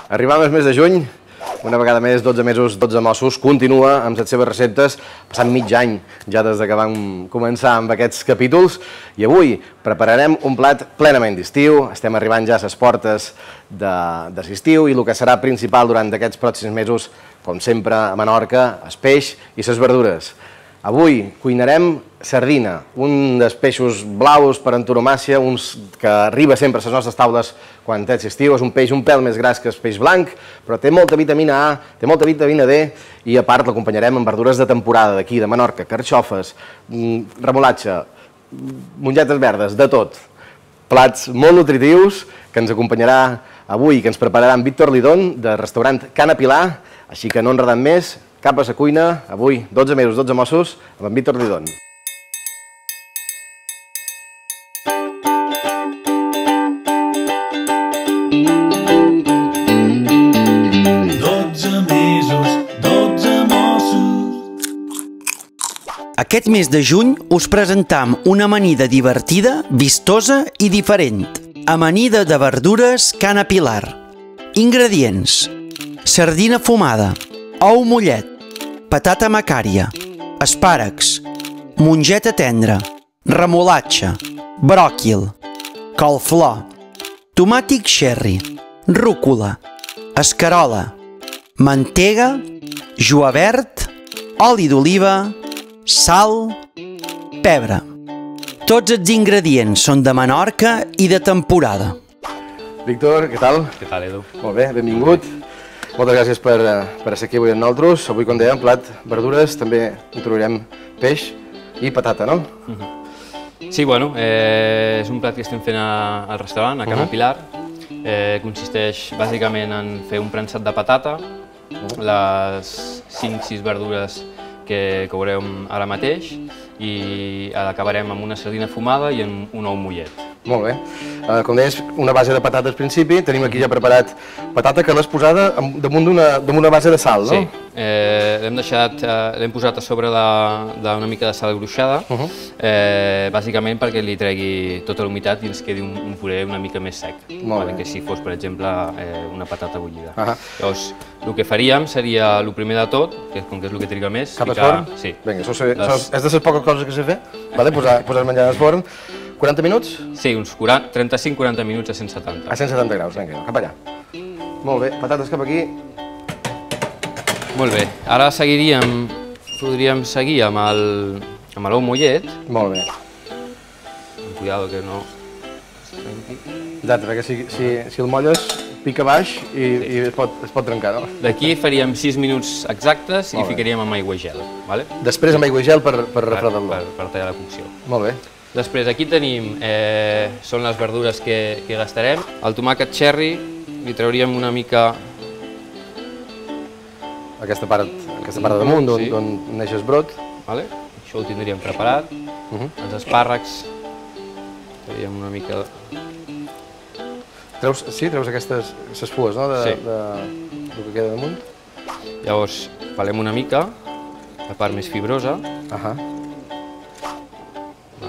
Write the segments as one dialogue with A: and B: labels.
A: Arribant al mes de juny, una vegada més, 12 mesos, 12 mossos, continua amb les seves receptes, passant mig any ja des que vam començar amb aquests capítols, i avui prepararem un plat plenament d'estiu. Estem arribant ja a les portes de l'estiu i el que serà principal durant aquests pròxims mesos, com sempre a Menorca, el peix i les verdures. Avui cuinarem sardina, un dels peixos blaus per antonomàsia, uns que arriba sempre a les nostres taules quan és estiu. És un peix un pèl més gras que el peix blanc, però té molta vitamina A, té molta vitamina D, i a part l'acompanyarem amb verdures de temporada d'aquí, de Menorca, carxofes, remolatxa, mongetes verdes, de tot. Plats molt nutritius que ens acompanyarà avui, que ens prepararà en Víctor Lidón, del restaurant Cana Pilar. Així que no enredant més, cap a la cuina, avui, 12 mesos, 12 mossos, amb en Víctor Lidón.
B: Aquest mes de juny us presentam una amanida divertida, vistosa i diferent. Amanida de verdures Cana Pilar. Ingredients: sardina fumada, ou mollet, patata macària, espàrrecs, mongeta tendra, remolatxa, bròquil, colflor, tomàtic cherry, rúcula, escarola, mantega, julivert, oli d'oliva, sal, pebre. Tots els ingredients són de Menorca i de temporada.
A: Víctor, què tal?
C: Què tal, Edu?
A: Molt bé, benvingut. Moltes gràcies per ser aquí avui amb nosaltres. Avui, com dèiem, plat, verdures, també introduirem peix i patata, no?
C: Sí, bueno, és un plat que estem fent al restaurant, a Cana Pilar. Consisteix bàsicament en fer un premsat de patata, les 5-6 verdures que veurem ara mateix, i l'acabarem amb una sardina fumada i amb un ou mollet.
A: Molt bé. Com deies, una base de patata al principi. Tenim aquí ja preparat patata que l'has posada damunt d'una base de sal, no?
C: Sí. L'hem posat a sobre d'una mica de sal gruixada, bàsicament perquè li tregui tota la humitat i ens quedi un puré una mica més sec, que si fos, per exemple, una patata bullida. Llavors, el que faríem seria, el primer de tot, com que és el que triga més,
A: cap al forn? Sí. Vinga, és de les poques coses que sé fer, posar el menjar al forn. 40 minuts?
C: Sí, uns 35-40 minuts a 170.
A: A 170 graus, vinga, cap allà. Molt bé, patates cap aquí.
C: Molt bé, ara podríem seguir amb l'ou mollet.
A: Molt bé.
C: Amb cuidado que no es trenqui.
A: Exacte, perquè si el molles pica baix i es pot trencar, no?
C: D'aquí faríem 6 minuts exactes i ficaríem amb aigua i gel.
A: Després amb aigua i gel per refredar-lo.
C: Per tallar la cocció.
A: Molt bé.
C: Després aquí tenim, són les verdures que gastarem. El tomàquet cherry li trauríem una mica...
A: Aquesta part de damunt, d'on neix el brot.
C: Això ho tindríem preparat. Els espàrrecs, trauríem una mica...
A: Treus aquestes fues, no?, del que queda damunt.
C: Llavors, pelem una mica, la part més fibrosa.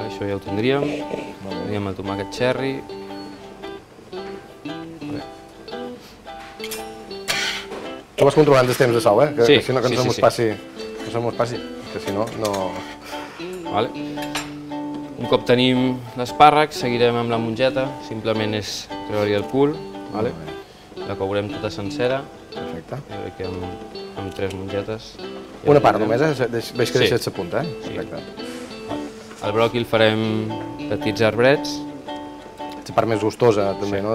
C: Això ja ho tindríem. Tindríem el tomàquet cherry.
A: Tu vas controlant els temps de sou,
C: Sí.
A: Que si no se mos passi, que si no...
C: Un cop tenim l'espàrrec, seguirem amb la mongeta. Simplement és treure-li el cul. La courem tota sencera.
A: Perfecte.
C: Jo crec que amb 3 mongetes...
A: Una part només, veig que deixes la punta, Perfecte.
C: El bròquil farem petits arbrets.
A: La part més gustosa, també, no?,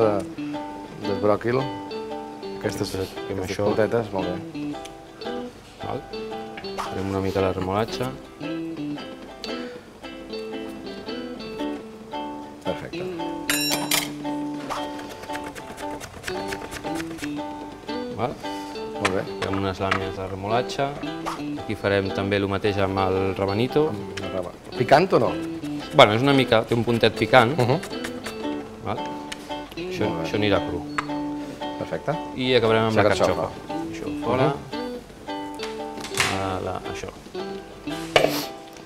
A: del bròquil. Aquestes puntetes, molt bé.
C: Farem una mica la remolatxa.
A: Perfecte. Molt bé.
C: Farem unes làmines de remolatxa. Aquí farem també el mateix amb el rabanito.
A: Picant o no?
C: Bueno, és una mica, té un puntet picant. Això anirà cru.
A: Perfecte.
C: I acabarem amb la carxofa. Això fora. Això.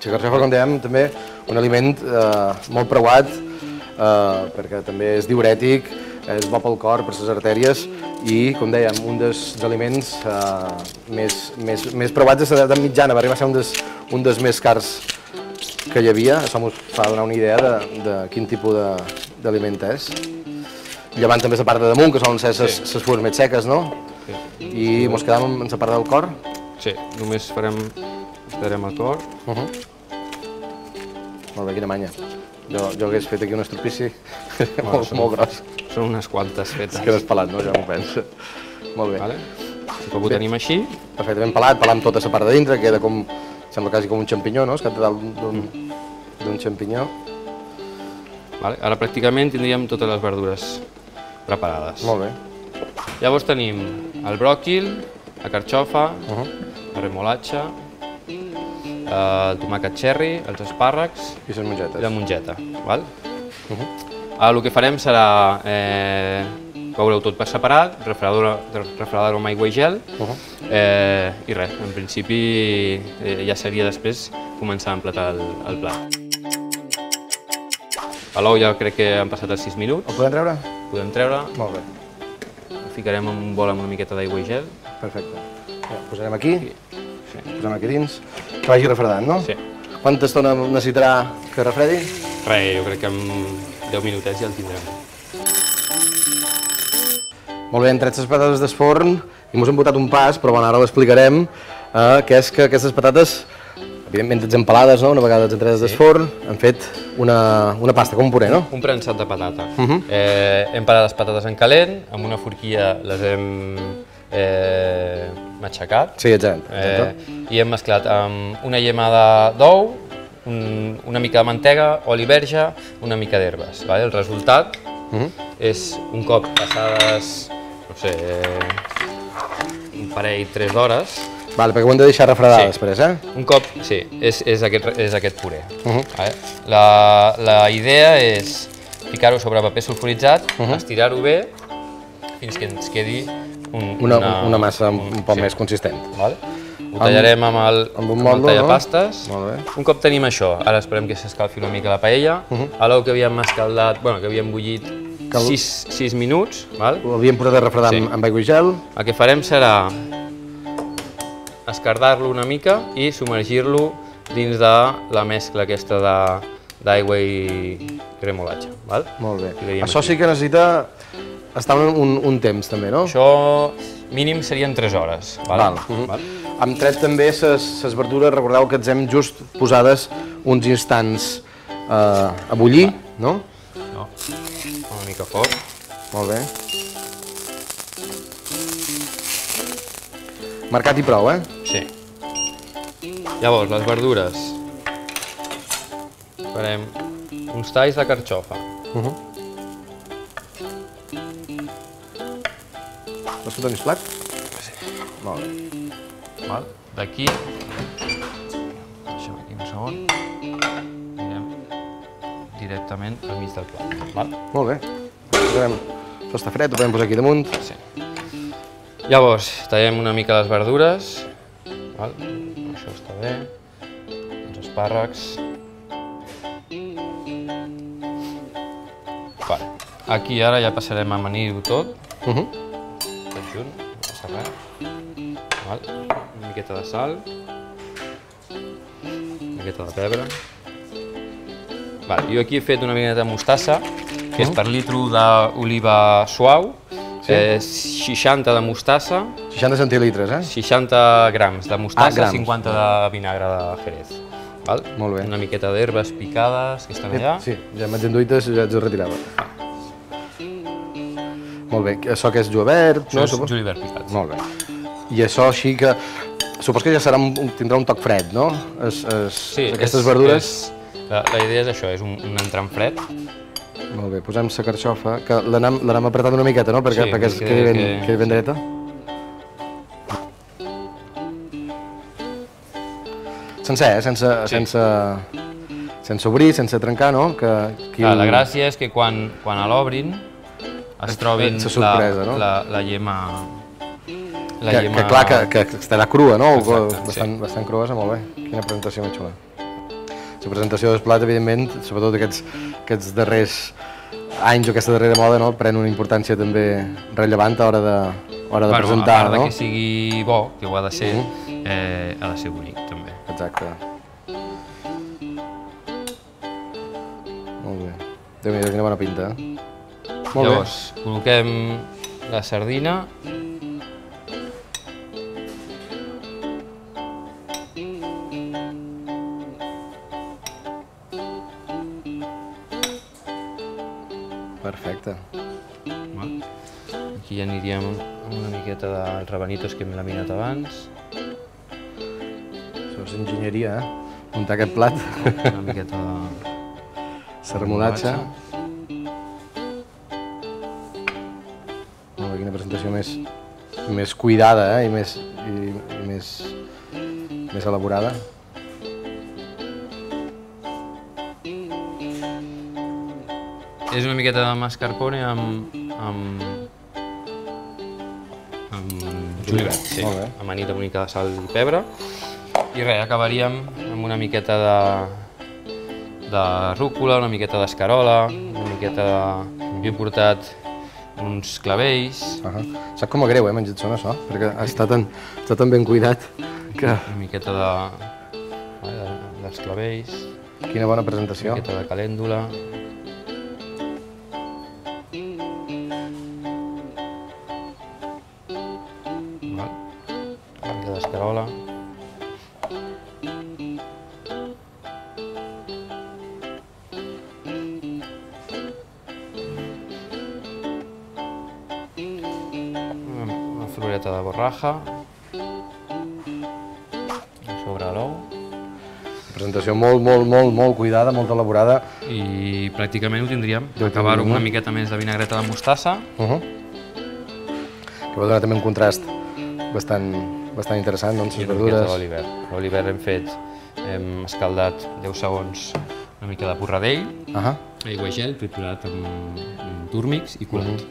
A: La carxofa, com dèiem, també un aliment molt preuat, perquè també és diürètic, és bo pel cor, per les artèries i, com dèiem, un dels aliments més provats de l'edat mitjana, va arribar a ser un dels més cars que hi havia. Això ens fa donar una idea de quin tipus d'aliment és. Llevant també la part de damunt, que solen ser les fulles més seques, no? I ens quedem amb la part del cor?
C: Sí, només farem el cor.
A: Molt bé, quina manya. Jo hagués fet aquí un estropici molt gros.
C: Són unes quantes fetes.
A: És que n'has pelat, no? Ja m'ho penso. Molt bé.
C: Un cop ho tenim així.
A: Perfectament pelat, pelam tota la part de dintre, queda com, sembla quasi com un xampinyó, no? És que dalt d'un xampinyó.
C: Ara pràcticament tindríem totes les verdures preparades.
A: Molt bé.
C: Llavors tenim el bròquil, la carxofa, la remolatxa, el tomàquet cherry, els espàrrecs
A: I les mongetes.
C: i la mongeta. El que farem serà coure-ho tot per separat, refredar-ho amb aigua i gel i res, en principi ja seria després començar a emplatar el plat. L'ou ja crec que han passat els 6 minuts.
A: El podem treure?
C: Podem treure.
A: Molt bé.
C: El ficarem en un bol amb una miqueta d'aigua i gel.
A: Perfecte. Ja, el posarem aquí, posem aquí dins, que vagi refredant, no?
C: Sí.
A: Quanta estona necessitarà que refredi?
C: Res, jo crec que en 10 minutets ja el tindrem.
A: Molt bé, hem tret les patates del forn i ens hem botat un pas, però bueno, ara l'explicarem, que és que aquestes patates, evidentment empalades, no? Una vegada entredes del forn, han fet una pasta, com un puré, no?
C: Un prensat de patata. Hem parat les patates en calent, amb una forquilla les hem matxacat.
A: Sí, exacte.
C: I hem mesclat amb una llemada d'ou, una mica de mantega, oli verge, una mica d'herbes. El resultat és un cop passades, no sé, un parell, 3 hores.
A: Vale, perquè ho hem de deixar refredar després,
C: Un cop, sí, és aquest puré. La idea és ficar-ho sobre paper sulfuritzat, estirar-ho bé fins que ens quedi
A: una massa un poc més consistent.
C: Ho tallarem amb el tallapastes. Un cop tenim això, ara esperem que s'escalfi una mica la paella. L'ou que havíem escaldat, que havíem bullit 6 minuts.
A: Ho havíem posat a refredar amb aigua i gel.
C: El que farem serà escardar-lo una mica i submergir-lo dins de la mescla aquesta d'aigua i remolatxa.
A: Molt bé. Això sí que necessita estar un temps, també, no?
C: Això mínim serien 3 hores.
A: Hem tret també les verdures, recordeu que ens hem just posades uns instants a bullir, no?
C: No, una mica fort.
A: Molt bé. Marcat i prou,
C: Sí. Llavors, les verdures. Farem uns talls de carxofa.
A: Vols que donis plat?
C: Sí.
A: Molt bé.
C: D'aquí, deixem aquí un segon, anirem directament al mig del plat.
A: Molt bé. Això està fred, ho podem posar aquí damunt.
C: Sí. Llavors, tallem una mica les verdures. Això està bé. Els espàrrecs. Aquí ara ja passarem a amanir-ho tot. Tot junt, no passa res. Una miqueta de sal. Una miqueta de pebre. Jo aquí he fet una miqueta de mostassa, que és per litre d'oliva suau. 60 de mostassa.
A: 60 centilitres,
C: 60 grams de mostassa, 50 de vinagre de Jerez.
A: Molt bé.
C: Una miqueta d'herbes picades que estan allà.
A: Sí, ja m'haig enduïtes i ja els retirava. Molt bé. Això que és julivert, no?
C: Això és julivert picat.
A: Molt bé. I això així que... Supos que ja tindrà un toc fred, no?
C: Sí.
A: Aquestes verdures...
C: La idea és això, és un entrant fred.
A: Molt bé, posem la carxofa, que l'anem apretant una miqueta, no? Perquè quedi ben dreta. Sencer, sense obrir, sense trencar, no?
C: La gràcia és que quan l'obrin es trobin la llema...
A: Que clar, que estarà crua, no? Bastant cruosa, molt bé. Quina presentació més xula. La presentació del plat, evidentment, sobretot aquests darrers anys o aquesta darrera moda pren una importància també rellevant a l'hora de presentar,
C: a part
A: no?
C: que sigui bo, que ho ha de ser, ha de ser bonic també.
A: Exacte. Molt bé. Déu-n'hi-do, quina bona pinta. Molt bé.
C: Llavors, col·loquem la sardina.
A: Perfecte.
C: Aquí ja aniríem amb una miqueta dels rabanitos que hem laminat abans.
A: Això és enginyeria, muntar aquest plat.
C: Una miqueta de...
A: Sermolatge. Molt bé, quina presentació més cuidada i més elaborada.
C: És una miqueta de mascarpone amb julivert, sí,
A: Molt bé.
C: amanit una mica de sal i pebre. I res, acabaríem amb una miqueta de rúcula, una miqueta d'escarola, una miqueta de... Havia portat uns clavells.
A: Sap com a greu, menjar això, això? Perquè està tan ben cuidat que...
C: Una miqueta dels clavells.
A: Quina bona presentació.
C: Una miqueta de calèndula. Una mica d'escarola. Una floreta de borraja. Sobre l'ou.
A: Presentació molt cuidada, molt elaborada.
C: I pràcticament ho tindríem. Acabar-ho amb una miqueta més de vinagreta de mostassa.
A: Que va donar també un contrast bastant interessant, doncs, les verdures.
C: I una miqueta d'olivert. L'olivert hem escaldat 10 segons una mica de porradell, aigua i gel, triturat amb túrmics i colat.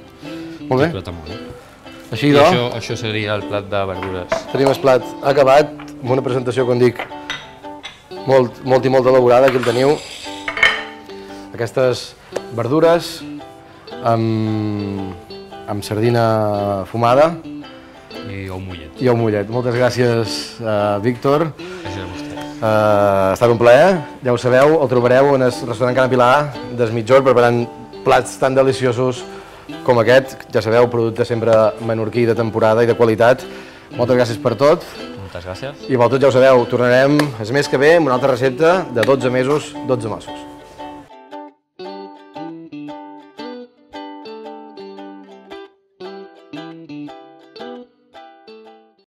A: Molt bé.
C: Triturat amb oli.
A: Així,
C: I això seria el plat de verdures.
A: Tenim el plat acabat, amb una presentació, com dic, molt elaborada. Aquí el teniu. Aquestes verdures amb sardina fumada
C: I ou mullet.
A: i ou mullet. Moltes gràcies, Víctor.
C: Gràcies a vostè.
A: Ha estat un plaer, ja ho sabeu, el trobareu en el restaurant Cana Pilar des mitjorn preparant plats tan deliciosos com aquest. Ja sabeu, producte sempre menorquí, de temporada i de qualitat. Moltes gràcies per tot.
C: Moltes gràcies.
A: I vosaltres ja ho sabeu, tornarem el mes que ve amb una altra recepta de 12 mesos, 12 mossos.